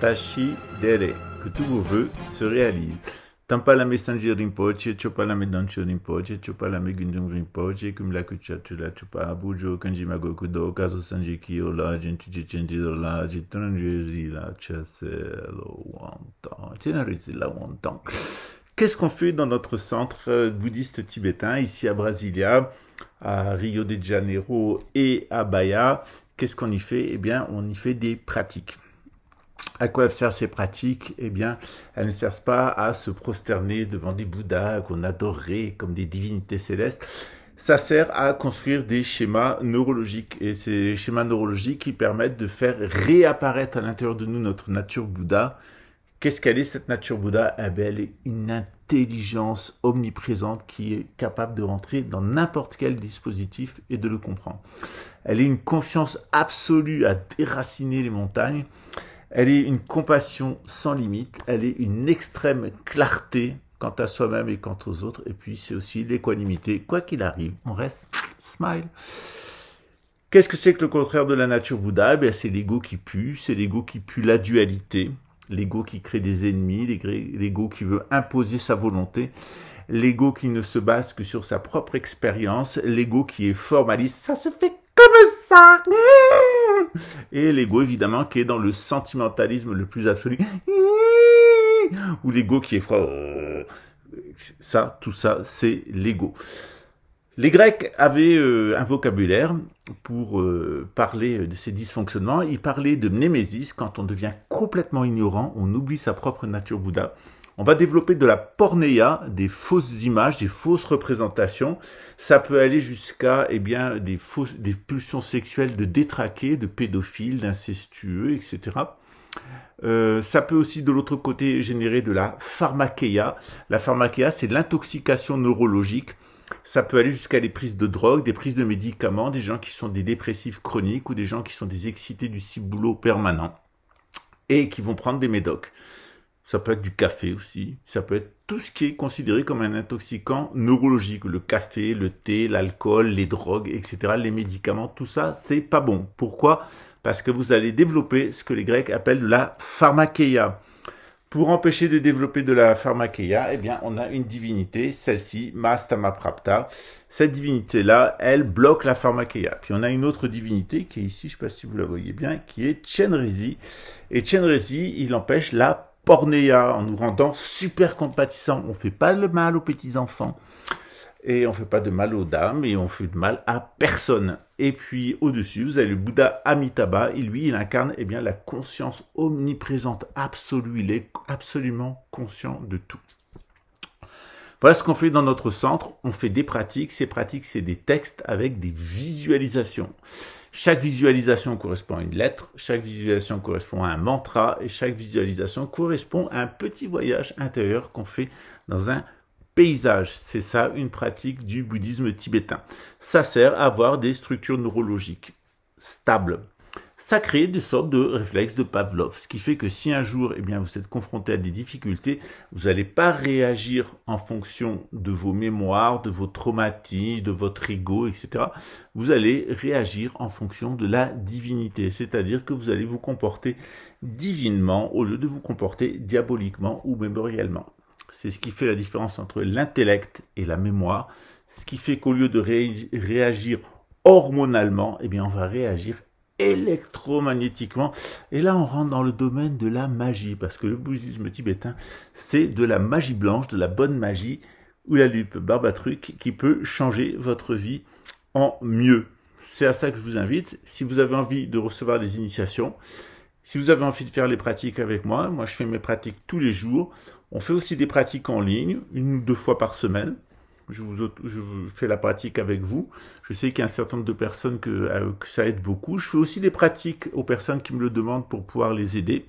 Tashi Dere, que tous vos vœux se réalisent. Tampala Messenger Rinpoche, Chopala Medancho Rinpoche, Chopala Megundum Rinpoche, Kumla Kuchachula Chupa Abujo, Kanjima Gokudo, Kazo Sanji Kiola, Gentuji Chenjidola, Jitunji la Chaselo Wantan. Tienarizi la Wantan. Qu'est-ce qu'on fait dans notre centre bouddhiste tibétain, ici à Brasilia, à Rio de Janeiro et à Bahia? Qu'est-ce qu'on y fait? Eh bien, on y fait des pratiques. À quoi servent ces pratiques? Eh bien, elles ne servent pas à se prosterner devant des Bouddhas qu'on adorerait comme des divinités célestes. Ça sert à construire des schémas neurologiques. Et ces schémas neurologiques qui permettent de faire réapparaître à l'intérieur de nous notre nature Bouddha. Qu'est-ce qu'elle est, cette nature Bouddha? Eh bien, elle est une intelligence omniprésente qui est capable de rentrer dans n'importe quel dispositif et de le comprendre. Elle est une confiance absolue à déraciner les montagnes. Elle est une compassion sans limite. Elle est une extrême clarté quant à soi-même et quant aux autres. Et puis, c'est aussi l'équanimité. Quoi qu'il arrive, on reste smile. Qu'est-ce que c'est que le contraire de la nature Bouddha? Eh bien, c'est l'ego qui pue. C'est l'ego qui pue la dualité. L'ego qui crée des ennemis, l'ego qui veut imposer sa volonté, l'ego qui ne se base que sur sa propre expérience, l'ego qui est formaliste, ça se fait comme ça, et l'ego évidemment qui est dans le sentimentalisme le plus absolu, ou l'ego qui est froid, ça, tout ça, c'est l'ego. Les Grecs avaient un vocabulaire pour parler de ces dysfonctionnements. Ils parlaient de mnémésis, quand on devient complètement ignorant, on oublie sa propre nature Bouddha. On va développer de la pornéia, des fausses images, des fausses représentations. Ça peut aller jusqu'à des pulsions sexuelles de détraqués, de pédophiles, d'incestueux, etc. Ça peut aussi de l'autre côté générer de la pharmakeia. La pharmakeia, c'est l'intoxication neurologique. Ça peut aller jusqu'à des prises de drogue, des prises de médicaments, des gens qui sont des dépressifs chroniques ou des gens qui sont des excités du ciboulot permanent et qui vont prendre des médocs. Ça peut être du café aussi, ça peut être tout ce qui est considéré comme un intoxicant neurologique. Le café, le thé, l'alcool, les drogues, etc., les médicaments, tout ça, c'est pas bon. Pourquoi? Parce que vous allez développer ce que les Grecs appellent la pharmakeia. Pour empêcher de développer de la pharmakeia, eh bien, on a une divinité, celle-ci, Mahastamaprapta. Cette divinité-là, elle bloque la pharmakeia. Puis on a une autre divinité qui est ici, je ne sais pas si vous la voyez bien, qui est Chenrezi. Et Chenrezi, il empêche la pornéia en nous rendant super compatissants. On ne fait pas le mal aux petits-enfants. Et on ne fait pas de mal aux dames, et on fait de mal à personne. Et puis, au-dessus, vous avez le Bouddha Amitabha, et lui, il incarne la conscience omniprésente, absolue. Il est absolument conscient de tout. Voilà ce qu'on fait dans notre centre. On fait des pratiques. Ces pratiques, c'est des textes avec des visualisations. Chaque visualisation correspond à une lettre, chaque visualisation correspond à un mantra, et chaque visualisation correspond à un petit voyage intérieur qu'on fait dans un paysage. C'est ça une pratique du bouddhisme tibétain. Ça sert à avoir des structures neurologiques stables. Ça crée des sortes de réflexes de Pavlov, ce qui fait que si un jour vous êtes confronté à des difficultés, vous n'allez pas réagir en fonction de vos mémoires, de vos traumatismes, de votre ego, etc. Vous allez réagir en fonction de la divinité, c'est-à-dire que vous allez vous comporter divinement au lieu de vous comporter diaboliquement ou mémoriellement. C'est ce qui fait la différence entre l'intellect et la mémoire. Ce qui fait qu'au lieu de réagir hormonalement, on va réagir électromagnétiquement. Et là, on rentre dans le domaine de la magie, parce que le bouddhisme tibétain, c'est de la magie blanche, de la bonne magie, ou la lupe barbatruc, qui peut changer votre vie en mieux. C'est à ça que je vous invite. Si vous avez envie de recevoir des initiations, si vous avez envie de faire les pratiques avec moi, je fais mes pratiques tous les jours. On fait aussi des pratiques en ligne, 1 ou 2 fois par semaine. Je fais la pratique avec vous. Je sais qu'il y a un certain nombre de personnes que ça aide beaucoup. Je fais aussi des pratiques aux personnes qui me le demandent pour pouvoir les aider.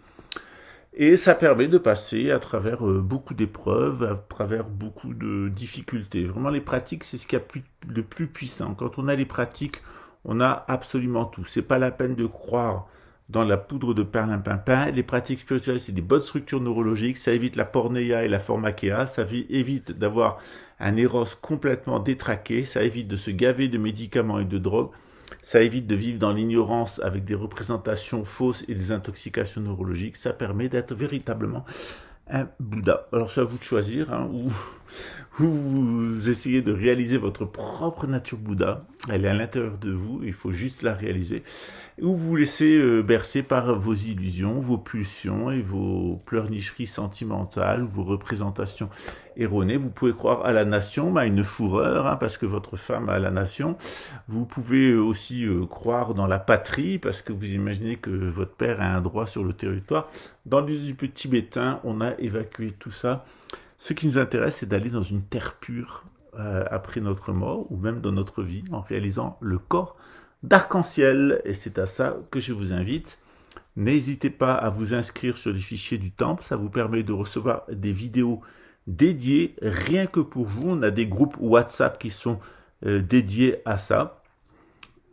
Et ça permet de passer à travers beaucoup d'épreuves, à travers beaucoup de difficultés. Vraiment, les pratiques, c'est ce qu'il y a de plus puissant. Quand on a les pratiques, on a absolument tout. C'est pas la peine de croire dans la poudre de perlimpinpin. Les pratiques spirituelles, c'est des bonnes structures neurologiques, ça évite la pornéia et la pharmakeia, ça évite d'avoir un éros complètement détraqué, ça évite de se gaver de médicaments et de drogues, Ça évite de vivre dans l'ignorance avec des représentations fausses et des intoxications neurologiques. Ça permet d'être véritablement un Bouddha. Alors c'est à vous de choisir, hein, ou vous essayez de réaliser votre propre nature Bouddha. Elle est à l'intérieur de vous, il faut juste la réaliser. Ou vous vous laissez bercer par vos illusions, vos pulsions et vos pleurnicheries sentimentales, vos représentations erronées. Vous pouvez croire à la nation, à une fourreur, hein, parce que votre femme a la nation. Vous pouvez aussi croire dans la patrie, parce que vous imaginez que votre père a un droit sur le territoire. Dans le tibétain, on a évacué tout ça. Ce qui nous intéresse, c'est d'aller dans une terre pure après notre mort, ou même dans notre vie, en réalisant le corps d'arc-en-ciel. Et c'est à ça que je vous invite. N'hésitez pas à vous inscrire sur les fichiers du temple. Ça vous permet de recevoir des vidéos dédiées rien que pour vous. On a des groupes WhatsApp qui sont dédiés à ça.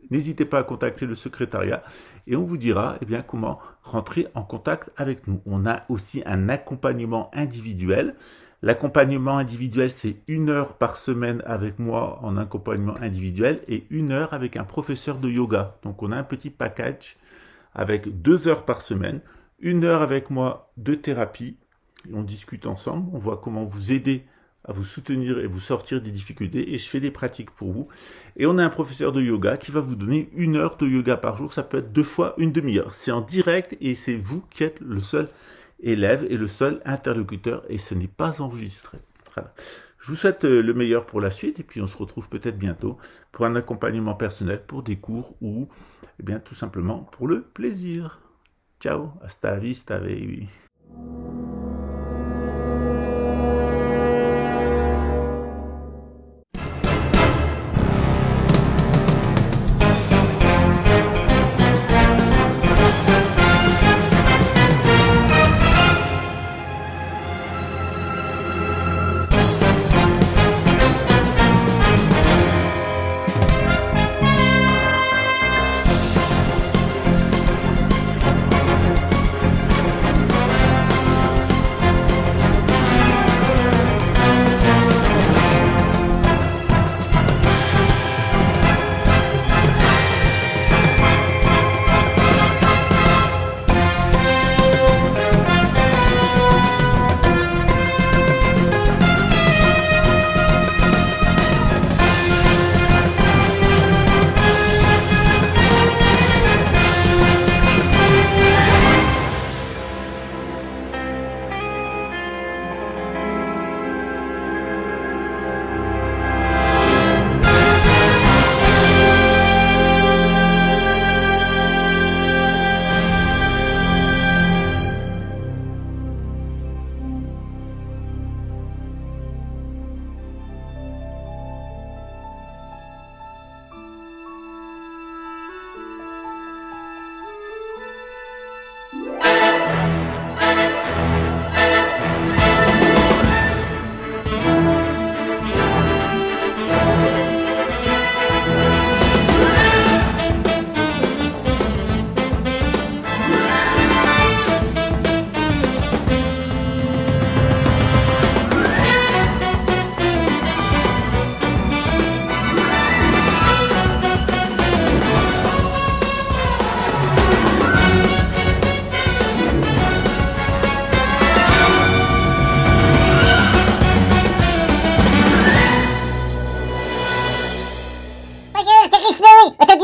N'hésitez pas à contacter le secrétariat et on vous dira comment rentrer en contact avec nous. On a aussi un accompagnement individuel. L'accompagnement individuel, c'est 1 heure par semaine avec moi en accompagnement individuel et 1 heure avec un professeur de yoga. Donc, on a un petit package avec 2 heures par semaine, 1 heure avec moi de thérapie. On discute ensemble, on voit comment vous aider à vous soutenir et vous sortir des difficultés et je fais des pratiques pour vous. Et on a un professeur de yoga qui va vous donner 1 heure de yoga par jour. Ça peut être 2 fois une demi-heure. C'est en direct et c'est vous qui êtes le seul élève et le seul interlocuteur et ce n'est pas enregistré. Voilà. Je vous souhaite le meilleur pour la suite et puis on se retrouve peut-être bientôt pour un accompagnement personnel, pour des cours ou tout simplement pour le plaisir. Ciao, hasta vista, baby.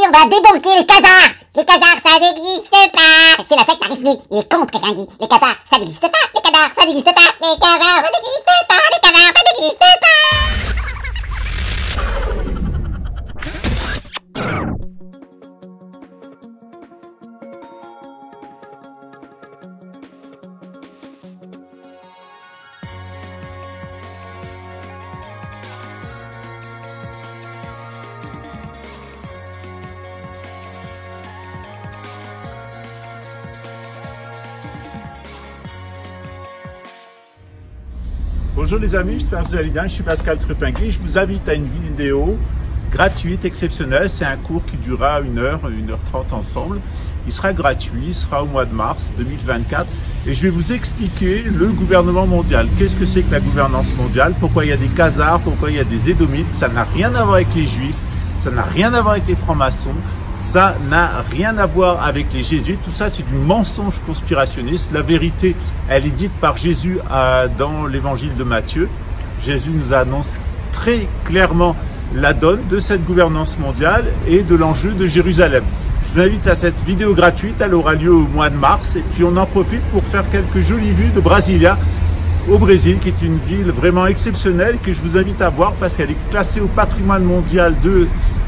On va débunker les Khazars. Les Khazars, ça n'existe pas. C'est la secte Arifnu. Il est contre Kringi. Les Khazars, ça n'existe pas. Les Khazars, ça n'existe pas. Les Khazars, ça n'existe pas. Les Khazars, ça n'existe pas. Bonjour les amis, j'espère que vous allez bien, je suis Pascal Trepingui, je vous invite à une vidéo gratuite, exceptionnelle, c'est un cours qui durera 1 heure, 1h30 ensemble, il sera gratuit, il sera au mois de mars 2024 et je vais vous expliquer le gouvernement mondial, qu'est-ce que c'est que la gouvernance mondiale, pourquoi il y a des Khazars, pourquoi il y a des Édomites, ça n'a rien à voir avec les Juifs, ça n'a rien à voir avec les francs-maçons, Ça n'a rien à voir avec les jésuites. Tout ça, c'est du mensonge conspirationniste. La vérité, elle est dite par Jésus dans l'évangile de Matthieu. Jésus nous annonce très clairement la donne de cette gouvernance mondiale et de l'enjeu de Jérusalem. Je vous invite à cette vidéo gratuite. Elle aura lieu au mois de mars. Et puis, on en profite pour faire quelques jolies vues de Brasilia, au Brésil, qui est une ville vraiment exceptionnelle que je vous invite à voir parce qu'elle est classée au patrimoine mondial de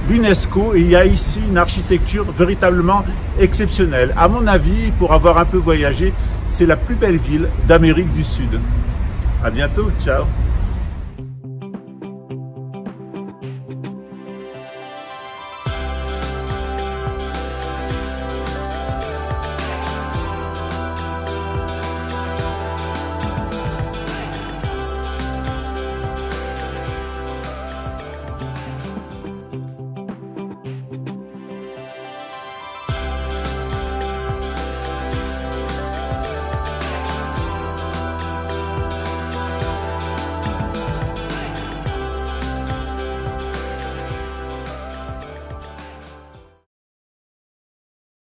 l'UNESCO et il y a ici une architecture véritablement exceptionnelle. À mon avis, pour avoir un peu voyagé, c'est la plus belle ville d'Amérique du Sud. À bientôt, ciao.